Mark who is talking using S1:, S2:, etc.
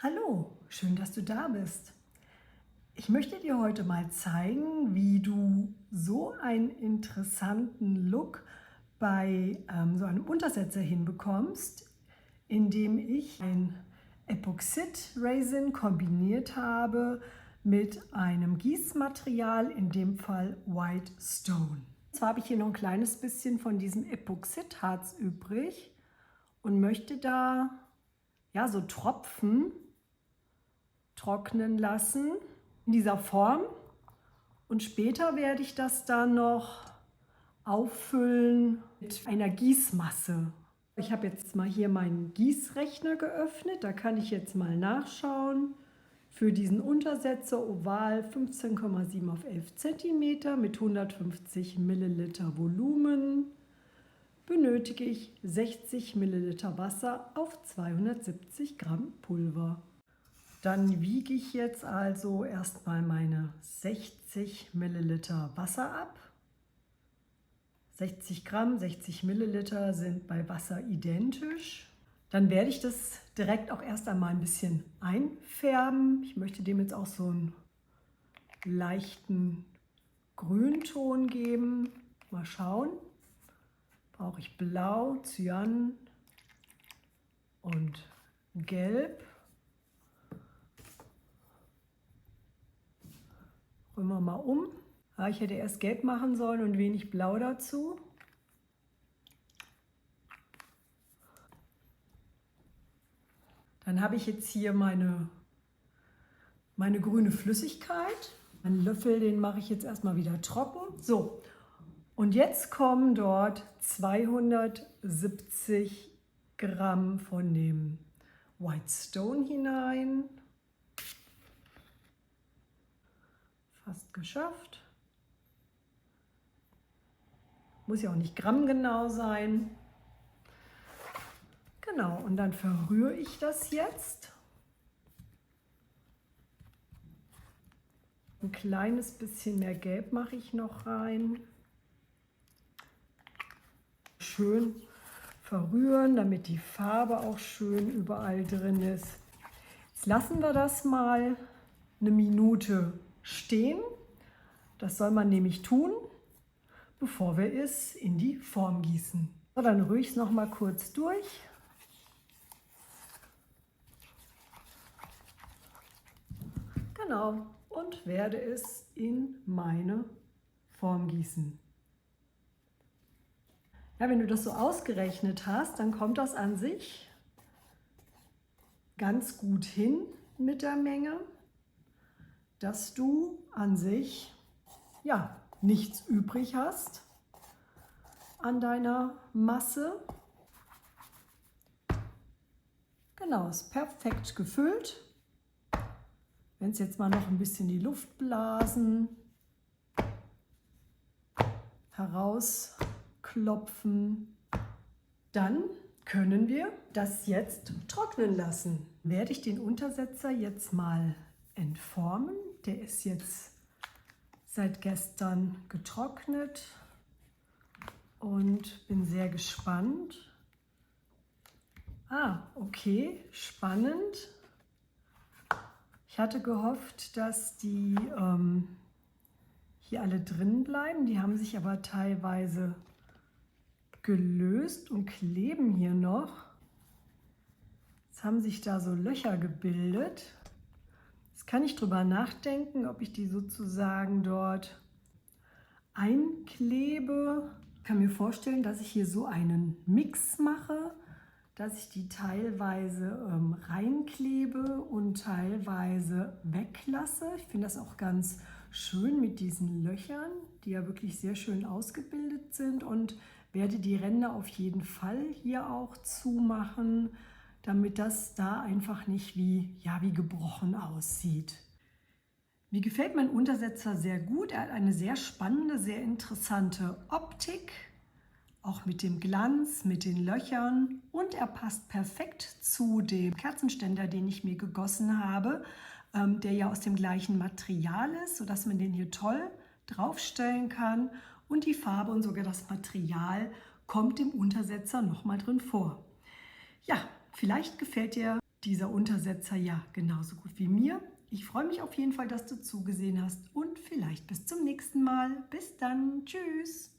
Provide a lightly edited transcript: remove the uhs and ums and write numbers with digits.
S1: Hallo, schön, dass du da bist. Ich möchte dir heute mal zeigen, wie du so einen interessanten Look bei so einem Untersetzer hinbekommst, indem ich ein Epoxid-Resin kombiniert habe mit einem Gießmaterial, in dem Fall White Stone. Zwar habe ich hier noch ein kleines bisschen von diesem Epoxidharz übrig und möchte da so Tropfen trocknen lassen in dieser Form, und später werde ich das dann noch auffüllen mit einer Gießmasse. Ich habe jetzt mal hier meinen Gießrechner geöffnet, da kann ich jetzt mal nachschauen. Für diesen Untersetzer Oval 15,7 auf 11 cm mit 150 Milliliter Volumen benötige ich 60 Milliliter Wasser auf 270 Gramm Pulver. Dann wiege ich jetzt also erstmal meine 60 Milliliter Wasser ab. 60 Gramm, 60 Milliliter sind bei Wasser identisch. Dann werde ich das direkt auch erst einmal ein bisschen einfärben. Ich möchte dem jetzt auch so einen leichten Grünton geben. Mal schauen. Brauche ich Blau, Cyan und Gelb. Rühren wir mal um. Ja, ich hätte erst Gelb machen sollen und wenig Blau dazu. Dann habe ich jetzt hier meine grüne Flüssigkeit. Einen Löffel, den mache ich jetzt erstmal wieder trocken. So, und jetzt kommen dort 270 Gramm von dem White Stone hinein. Fast geschafft. Muss ja auch nicht grammgenau sein. Genau, und dann verrühre ich das jetzt. Ein kleines bisschen mehr Gelb mache ich noch rein. Schön verrühren, damit die Farbe auch schön überall drin ist. Jetzt lassen wir das mal eine Minute stehen. Das soll man nämlich tun, bevor wir es in die Form gießen. So, dann rühre ich es noch mal kurz durch. Genau, und werde es in meine Form gießen. Ja, wenn du das so ausgerechnet hast, dann kommt das an sich ganz gut hin mit der Menge, dass du an sich nichts übrig hast an deiner Masse. Genau, ist perfekt gefüllt. Wenn es jetzt mal noch ein bisschen die Luftblasen herausklopfen, dann können wir das jetzt trocknen lassen. Werde ich den Untersetzer jetzt mal entformen. Der ist jetzt seit gestern getrocknet und bin sehr gespannt. Okay, spannend. Ich hatte gehofft, dass die hier alle drin bleiben. Die haben sich aber teilweise gelöst und kleben hier noch. Jetzt haben sich da so Löcher gebildet. Jetzt kann ich drüber nachdenken, ob ich die sozusagen dort einklebe. Ich kann mir vorstellen, dass ich hier so einen Mix mache, dass ich die teilweise reinklebe und teilweise weglasse. Ich finde das auch ganz schön mit diesen Löchern, die ja wirklich sehr schön ausgebildet sind, und werde die Ränder auf jeden Fall hier auch zumachen, damit das da einfach nicht wie gebrochen aussieht. Mir gefällt mein Untersetzer sehr gut. Er hat eine sehr spannende, sehr interessante Optik, auch mit dem Glanz, mit den Löchern, und er passt perfekt zu dem Kerzenständer, den ich mir gegossen habe, der ja aus dem gleichen Material ist, sodass man den hier toll draufstellen kann, und die Farbe und sogar das Material kommt im Untersetzer nochmal drin vor. Ja, vielleicht gefällt dir dieser Untersetzer ja genauso gut wie mir. Ich freue mich auf jeden Fall, dass du zugesehen hast und vielleicht bis zum nächsten Mal. Bis dann. Tschüss.